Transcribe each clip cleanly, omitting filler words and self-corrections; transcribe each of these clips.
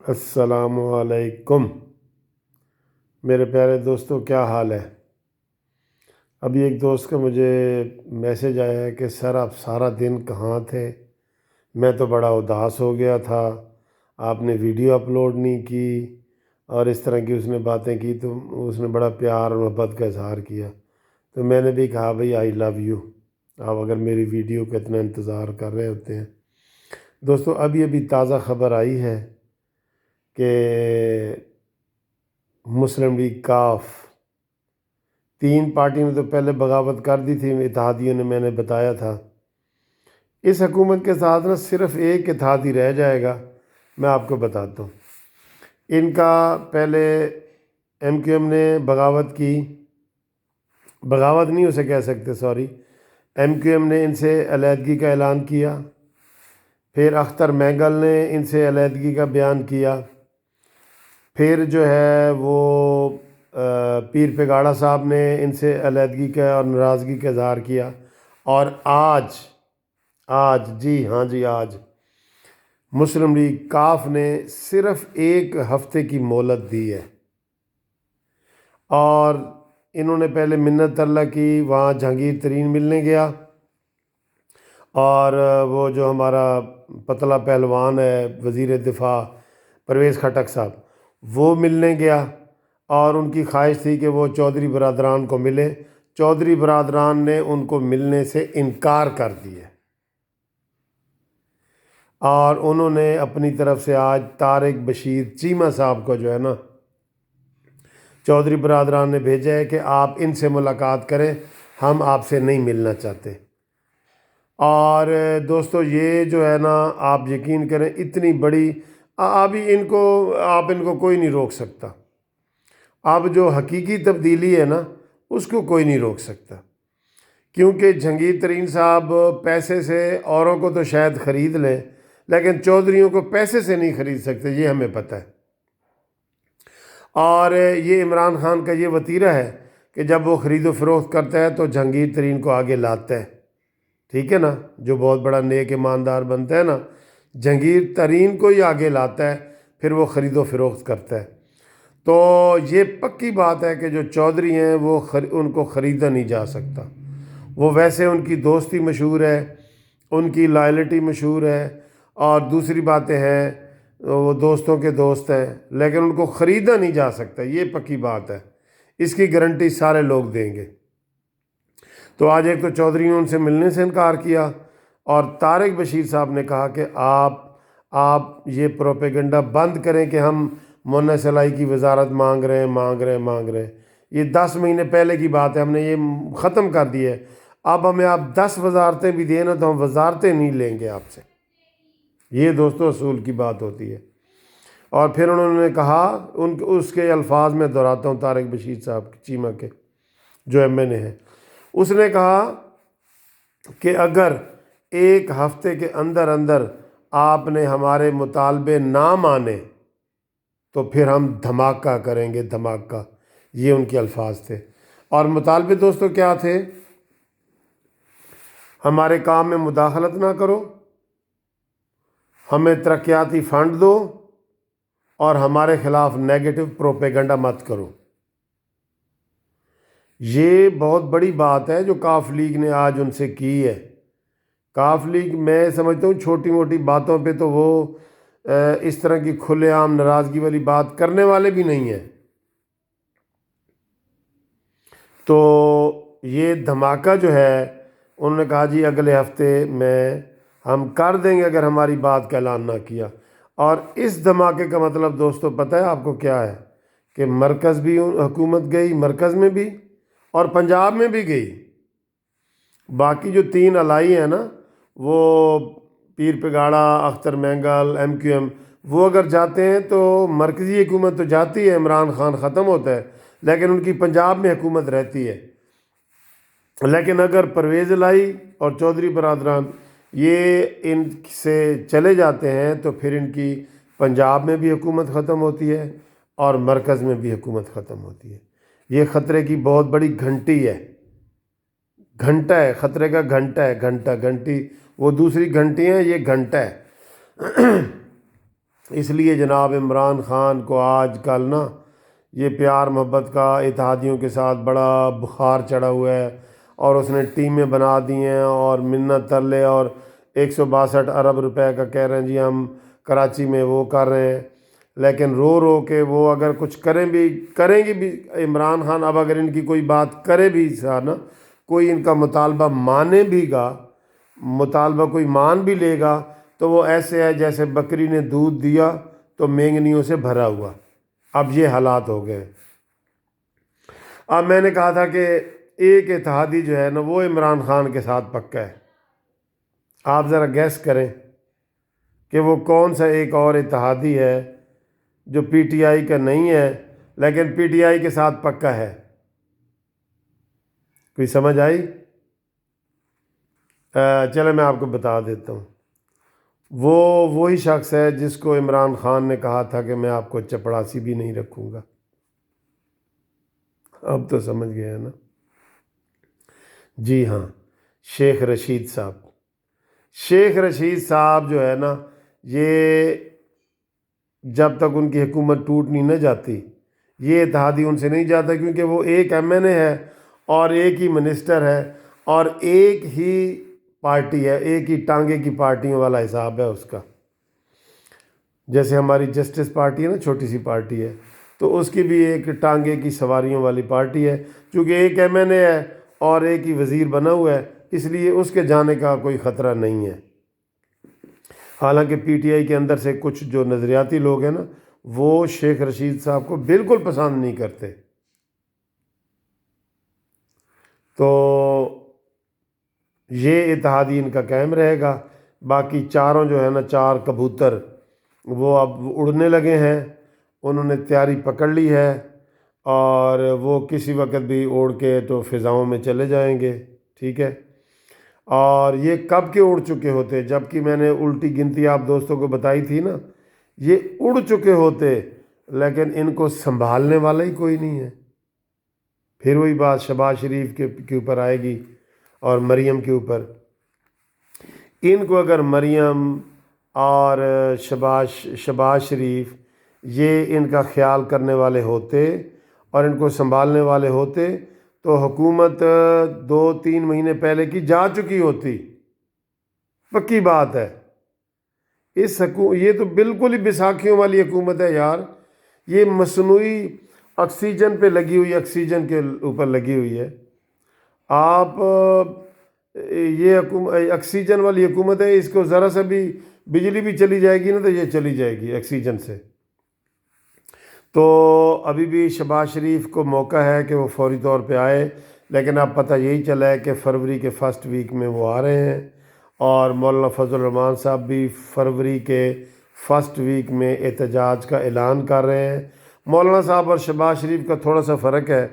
السلام علیکم میرے پیارے دوستوں، کیا حال ہے؟ ابھی ایک دوست کا مجھے میسج آیا ہے کہ سر آپ سارا دن کہاں تھے؟ میں تو بڑا اداس ہو گیا تھا، آپ نے ویڈیو اپلوڈ نہیں کی اور اس طرح کی اس نے باتیں کی، تو اس نے بڑا پیار اور محبت کا اظہار کیا۔ تو میں نے بھی کہا بھئی آئی لو یو، آپ اگر میری ویڈیو کا اتنا انتظار کر رہے ہوتے ہیں۔ دوستوں، ابھی تازہ خبر آئی ہے کہ مسلم لیگ کاف 3 پارٹی نے تو پہلے بغاوت کر دی تھی، اتحادیوں نے، میں نے بتایا تھا۔ اس حکومت کے ساتھ صرف ایک اتحادی رہ جائے گا، میں آپ کو بتاتا ہوں۔ ان کا پہلے ایم کیو ایم نے بغاوت کی، بغاوت نہیں اسے کہہ سکتے، سوری، ایم کیو ایم نے ان سے علیحدگی کا اعلان کیا، پھر اختر مینگل نے ان سے علیحدگی کا بیان کیا، پھر جو ہے وہ پیر پگاڑا صاحب نے ان سے علیحدگی کا اور ناراضگی کا اظہار کیا، اور آج آج مسلم لیگ کاف نے صرف 1 ہفتے کی مہلت دی ہے، اور انہوں نے پہلے منت اللہ کی، وہاں جہانگیر ترین ملنے گیا، اور وہ جو ہمارا پتلا پہلوان ہے وزیر دفاع پرویز خٹک صاحب، وہ ملنے گیا، اور ان کی خواہش تھی کہ وہ چودھری برادران کو ملے۔ چودھری برادران نے ان کو ملنے سے انکار کر دیا، اور انہوں نے اپنی طرف سے آج طارق بشیر چیمہ صاحب کو جو ہے نا، چودھری برادران نے بھیجا ہے کہ آپ ان سے ملاقات کریں، ہم آپ سے نہیں ملنا چاہتے۔ اور دوستو، یہ جو ہے نا، آپ یقین کریں، اتنی بڑی آپ ان کو کوئی نہیں روک سکتا۔ اب جو حقیقی تبدیلی ہے نا، اس کو کوئی نہیں روک سکتا، کیونکہ جہانگیر ترین صاحب پیسے سے اوروں کو تو شاید خرید لیں، لیکن چودھریوں کو پیسے سے نہیں خرید سکتے، یہ ہمیں پتہ ہے۔ اور یہ عمران خان کا یہ وتیرہ ہے کہ جب وہ خرید و فروخت کرتا ہے تو جہانگیر ترین کو آگے لاتا ہے، ٹھیک ہے نا؟ جو بہت بڑا نیک ایماندار بنتا ہے نا، جہانگیر ترین کو ہی آگے لاتا ہے، پھر وہ خرید و فروخت کرتا ہے۔ تو یہ پکی بات ہے کہ جو چودھری ہیں وہ ان کو خریدا نہیں جا سکتا۔ وہ ویسے ان کی دوستی مشہور ہے، ان کی لائلٹی مشہور ہے، اور دوسری باتیں ہیں، وہ دوستوں کے دوست ہیں، لیکن ان کو خریدا نہیں جا سکتا، یہ پکی بات ہے، اس کی گارنٹی سارے لوگ دیں گے۔ تو آج ایک تو چودھریوں ان سے ملنے سے انکار کیا، اور طارق بشیر صاحب نے کہا کہ آپ یہ پروپیگنڈا بند کریں کہ ہم مونا سلائی کی وزارت مانگ رہے ہیں۔ یہ 10 مہینے پہلے کی بات ہے، ہم نے یہ ختم کر دی ہے۔ اب ہمیں آپ 10 وزارتیں بھی دیں نا، تو ہم وزارتیں نہیں لیں گے آپ سے۔ یہ دوستو اصول کی بات ہوتی ہے۔ اور پھر انہوں نے کہا، اس کے الفاظ میں دہراتا ہوں، طارق بشیر صاحب چیمہ کے جو ایم این اے ہیں، اس نے کہا کہ اگر 1 ہفتے کے اندر آپ نے ہمارے مطالبے نہ مانے تو پھر ہم دھماکہ کریں گے، دھماکہ۔ یہ ان کے الفاظ تھے۔ اور مطالبے دوستو کیا تھے؟ ہمارے کام میں مداخلت نہ کرو، ہمیں ترقیاتی فنڈ دو، اور ہمارے خلاف نیگیٹو پروپیگنڈا مت کرو۔ یہ بہت بڑی بات ہے جو کاف لیگ نے آج ان سے کی ہے۔ کاف لیگ، میں سمجھتا ہوں چھوٹی موٹی باتوں پہ تو وہ اس طرح کی کھلے عام ناراضگی والی بات کرنے والے بھی نہیں ہیں۔ تو یہ دھماکہ جو ہے، انہوں نے کہا جی اگلے ہفتے میں ہم کر دیں گے اگر ہماری بات کا اعلان نہ کیا۔ اور اس دھماکے کا مطلب دوستو پتہ ہے آپ کو کیا ہے؟ کہ مرکز بھی حکومت گئی، مرکز میں بھی، اور پنجاب میں بھی گئی۔ باقی جو 3 الائی ہیں نا، وہ Pir Pagara, Akhtar Mengal, M Q M, وہ اگر جاتے ہیں تو مرکزی حکومت تو جاتی ہے، عمران خان ختم ہوتا ہے، لیکن ان کی پنجاب میں حکومت رہتی ہے۔ لیکن اگر پرویز الائی اور چودھری برادران یہ ان سے چلے جاتے ہیں تو پھر ان کی پنجاب میں بھی حکومت ختم ہوتی ہے، اور مرکز میں بھی حکومت ختم ہوتی ہے۔ یہ خطرے کی بہت بڑی گھنٹی ہے، گھنٹہ ہے، خطرے کا گھنٹہ ہے، گھنٹی، وہ دوسری گھنٹی ہیں، یہ گھنٹہ ہے۔ اس لیے جناب عمران خان کو آج کل نا یہ پیار محبت کا اتحادیوں کے ساتھ بڑا بخار چڑھا ہوا ہے، اور اس نے ٹیمیں بنا دی ہیں اور منت ترلے، اور 162 ارب روپے کا کہہ رہے ہیں جی ہم کراچی میں وہ کر رہے ہیں، لیکن رو رو کے وہ اگر کچھ کریں گی بھی عمران خان، اب اگر ان کی کوئی بات کرے بھی نا، کوئی ان کا مطالبہ مانے بھی گا، مطالبہ کوئی مان بھی لے گا، تو وہ ایسے ہے جیسے بکری نے دودھ دیا تو مینگنیوں سے بھرا ہوا۔ اب یہ حالات ہو گئے۔ اب میں نے کہا تھا کہ ایک اتحادی جو ہے نا وہ عمران خان کے ساتھ پکا ہے، آپ ذرا گیس کریں کہ وہ کون سا ایک اور اتحادی ہے جو پی ٹی آئی کا نہیں ہے لیکن پی ٹی آئی کے ساتھ پکا ہے۔ کوئی سمجھ آئی؟ چلے میں آپ کو بتا دیتا ہوں، وہی شخص ہے جس کو عمران خان نے کہا تھا کہ میں آپ کو چپڑاسی بھی نہیں رکھوں گا۔ اب تو سمجھ گئے نا؟ جی ہاں، شیخ رشید صاحب۔ شیخ رشید صاحب جو ہے نا، یہ جب تک ان کی حکومت ٹوٹ نہیں نہ جاتی، یہ اتحادی ان سے نہیں جاتا، کیونکہ وہ ایک ایم این اے ہے اور ایک ہی منسٹر ہے اور ایک ہی پارٹی ہے، ایک ہی ٹانگے کی پارٹیوں والا حساب ہے اس کا۔ جیسے ہماری جسٹس پارٹی ہے نا، چھوٹی سی پارٹی ہے، تو اس کی بھی ایک ٹانگے کی سواریوں والی پارٹی ہے، چونکہ ایک ایم این اے ہے اور ایک ہی وزیر بنا ہوا ہے، اس لیے اس کے جانے کا کوئی خطرہ نہیں ہے۔ حالانکہ پی ٹی آئی کے اندر سے کچھ جو نظریاتی لوگ ہیں نا، وہ شیخ رشید صاحب کو بالکل پسند نہیں کرتے۔ تو یہ اتحادی ان کا قائم رہے گا۔ باقی چاروں جو ہے نا، 4 کبوتر وہ اب اڑنے لگے ہیں، انہوں نے تیاری پکڑ لی ہے اور وہ کسی وقت بھی اڑ کے تو فضاؤں میں چلے جائیں گے، ٹھیک ہے۔ اور یہ کب کے اڑ چکے ہوتے، جب کہ میں نے الٹی گنتی آپ دوستوں کو بتائی تھی نا، یہ اڑ چکے ہوتے، لیکن ان کو سنبھالنے والا ہی کوئی نہیں ہے۔ پھر وہی بات شہباز شریف کے اوپر آئے گی اور مریم کے اوپر۔ ان کو اگر مریم اور شہباز شریف یہ ان کا خیال کرنے والے ہوتے اور ان کو سنبھالنے والے ہوتے تو حکومت 2-3 مہینے پہلے کی جا چکی ہوتی، پکی بات ہے۔ یہ تو بالکل ہی بیساکھیوں والی حکومت ہے یار، یہ مصنوعی آکسیجن پہ لگی ہوئی، آکسیجن کے اوپر لگی ہوئی ہے۔ آپ یہ آکسیجن والی حکومت ہے، اس کو ذرا سا بھی بجلی بھی چلی جائے گی نا تو یہ چلی جائے گی آکسیجن سے۔ تو ابھی بھی شہباز شریف کو موقع ہے کہ وہ فوری طور پہ آئے، لیکن اب پتہ یہی چلا ہے کہ فروری کے فرسٹ ویک میں وہ آ رہے ہیں، اور مولانا فضل الرحمان صاحب بھی فروری کے فرسٹ ویک میں احتجاج کا اعلان کر رہے ہیں۔ مولانا صاحب اور شہباز شریف کا تھوڑا سا فرق ہے،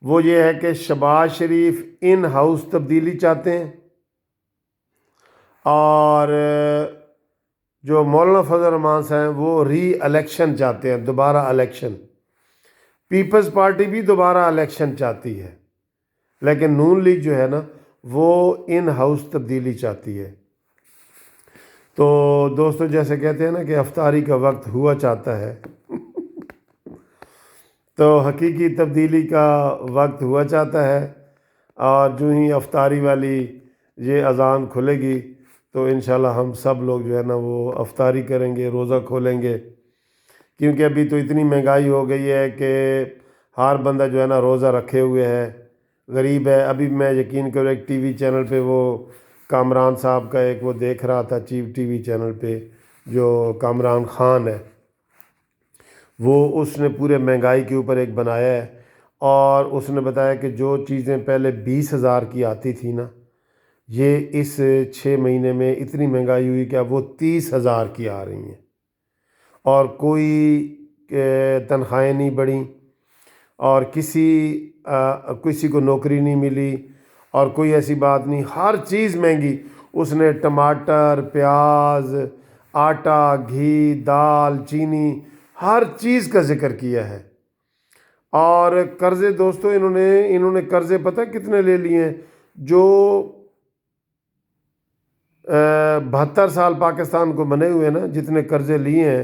وہ یہ ہے کہ شہباز شریف ان ہاؤس تبدیلی چاہتے ہیں، اور جو مولانا فضل الرحمان صاحب ہیں وہ ری الیکشن چاہتے ہیں، دوبارہ الیکشن۔ پیپلز پارٹی بھی دوبارہ الیکشن چاہتی ہے، لیکن نون لیگ جو ہے نا وہ ان ہاؤس تبدیلی چاہتی ہے۔ تو دوستو، جیسے کہتے ہیں نا کہ افطاری کا وقت ہوا چاہتا ہے تو حقیقی تبدیلی کا وقت ہوا چاہتا ہے، اور جو ہی افطاری والی یہ اذان کھلے گی تو انشاءاللہ ہم سب لوگ جو ہے نا وہ افطاری کریں گے، روزہ کھولیں گے، کیونکہ ابھی تو اتنی مہنگائی ہو گئی ہے کہ ہر بندہ جو ہے نا روزہ رکھے ہوئے ہے، غریب ہے۔ ابھی میں یقین کرو ایک ٹی وی چینل پہ وہ کامران صاحب کا ایک وہ دیکھ رہا تھا، چیف ٹی وی چینل پہ جو کامران خان ہے، وہ اس نے پورے مہنگائی کے اوپر ایک بنایا ہے، اور اس نے بتایا کہ جو چیزیں پہلے 20,000 کی آتی تھی نا، یہ اس 6 مہینے میں اتنی مہنگائی ہوئی کہ اب وہ 30,000 کی آ رہی ہیں، اور کوئی تنخواہیں نہیں بڑھیں، اور کسی کو نوکری نہیں ملی، اور کوئی ایسی بات نہیں، ہر چیز مہنگی۔ اس نے ٹماٹر، پیاز، آٹا، گھی، دال، چینی، ہر چیز کا ذکر کیا ہے۔ اور قرضے دوستو، انہوں نے قرضے پتہ کتنے لے لیے ہیں؟ جو 72 سال پاکستان کو بنے ہوئے نا، جتنے قرضے لیے ہیں،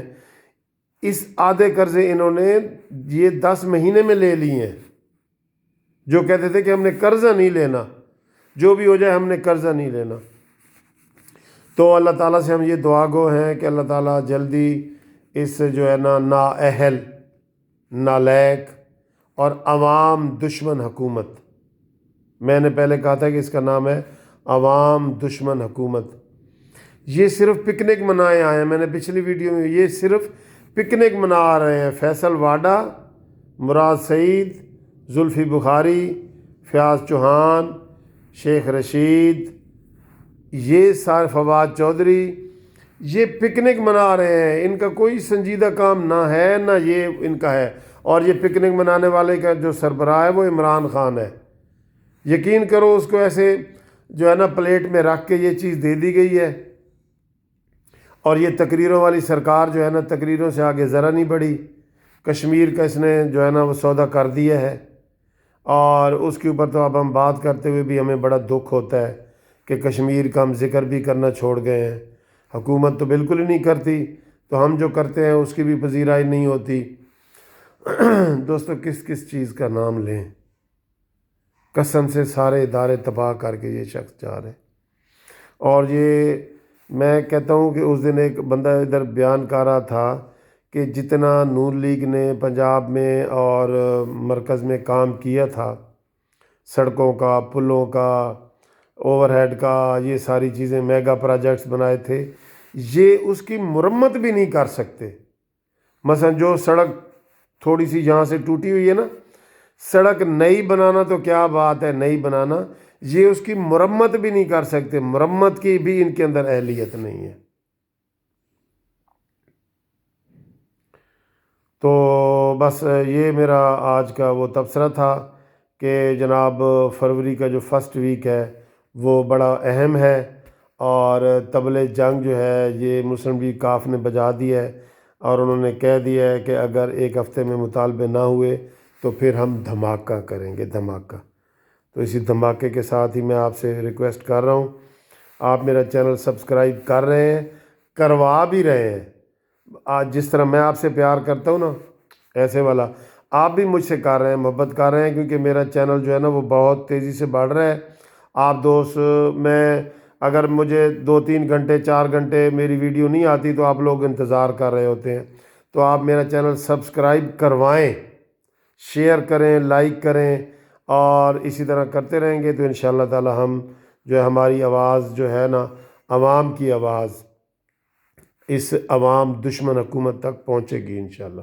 اس آدھے قرضے انہوں نے یہ 10 مہینے میں لے لیے ہیں۔ جو کہتے تھے کہ ہم نے قرضہ نہیں لینا، جو بھی ہو جائے ہم نے قرضہ نہیں لینا۔ تو اللہ تعالیٰ سے ہم یہ دعا گو ہیں کہ اللہ تعالیٰ جلدی اس جو ہے نا نااہل، نالائق اور عوام دشمن حکومت، میں نے پہلے کہا تھا کہ اس کا نام ہے عوام دشمن حکومت، یہ صرف پکنک منائے آئے ہیں۔ میں نے پچھلی ویڈیو میں یہ صرف پکنک منا رہے ہیں۔ فیصل واڈا، مراد سعید، زلفی بخاری، فیاض چوہان، شیخ رشید، یہ سارے فواد چودھری، یہ پکنک منا رہے ہیں۔ ان کا کوئی سنجیدہ کام نہ ہے نہ یہ ان کا ہے، اور یہ پکنک منانے والے کا جو سربراہ ہے وہ عمران خان ہے۔ یقین کرو اس کو ایسے جو ہے نا پلیٹ میں رکھ کے یہ چیز دے دی گئی ہے، اور یہ تقریروں والی سرکار جو ہے نا تقریروں سے آگے ذرا نہیں بڑھی۔ کشمیر کا اس نے جو ہے نا وہ سودا کر دیا ہے، اور اس کے اوپر تو اب ہم بات کرتے ہوئے بھی ہمیں بڑا دکھ ہوتا ہے کہ کشمیر کا ہم ذکر بھی کرنا چھوڑ گئے ہیں۔ حکومت تو بالکل ہی نہیں کرتی، تو ہم جو کرتے ہیں اس کی بھی پذیرائی نہیں ہوتی۔ دوستو کس کس چیز کا نام لیں، قسم سے سارے ادارے تباہ کر کے یہ شخص جا رہے ہیں۔ اور یہ میں کہتا ہوں کہ اس دن ایک بندہ ادھر بیان کر رہا تھا کہ جتنا نون لیگ نے پنجاب میں اور مرکز میں کام کیا تھا، سڑکوں کا، پلوں کا، اوور ہیڈ کا، یہ ساری چیزیں میگا پروجیکٹس بنائے تھے، یہ اس کی مرمت بھی نہیں کر سکتے۔ مثلا جو سڑک تھوڑی سی یہاں سے ٹوٹی ہوئی ہے نا، سڑک نئی بنانا تو کیا بات ہے، نئی بنانا، یہ اس کی مرمت بھی نہیں کر سکتے، مرمت کی بھی ان کے اندر اہلیت نہیں ہے۔ تو بس یہ میرا آج کا وہ تبصرہ تھا کہ جناب فروری کا جو فرسٹ ویک ہے وہ بڑا اہم ہے، اور طبلِ جنگ جو ہے یہ مسلم لیگ کاف نے بجا دیا ہے، اور انہوں نے کہہ دیا ہے کہ اگر ایک ہفتے میں مطالبے نہ ہوئے تو پھر ہم دھماکہ کریں گے، دھماکہ۔ تو اسی دھماکے کے ساتھ ہی میں آپ سے ریکویسٹ کر رہا ہوں، آپ میرا چینل سبسکرائب کر رہے ہیں، کروا بھی رہے ہیں۔ آج جس طرح میں آپ سے پیار کرتا ہوں نا، ایسے والا آپ بھی مجھ سے کر رہے ہیں، محبت کر رہے ہیں، کیونکہ میرا چینل جو ہے نا وہ بہت تیزی سے بڑھ رہا ہے۔ آپ دوست، میں اگر مجھے 2-3 گھنٹے 4 گھنٹے میری ویڈیو نہیں آتی تو آپ لوگ انتظار کر رہے ہوتے ہیں، تو آپ میرا چینل سبسکرائب کروائیں، شیئر کریں، لائک کریں، اور اسی طرح کرتے رہیں گے تو انشاءاللہ تعالی ہم جو ہے ہماری آواز جو ہے نا، عوام کی آواز اس عوام دشمن حکومت تک پہنچے گی انشاءاللہ۔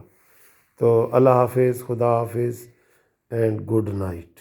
تو اللہ حافظ، خدا حافظ، اینڈ گڈ نائٹ۔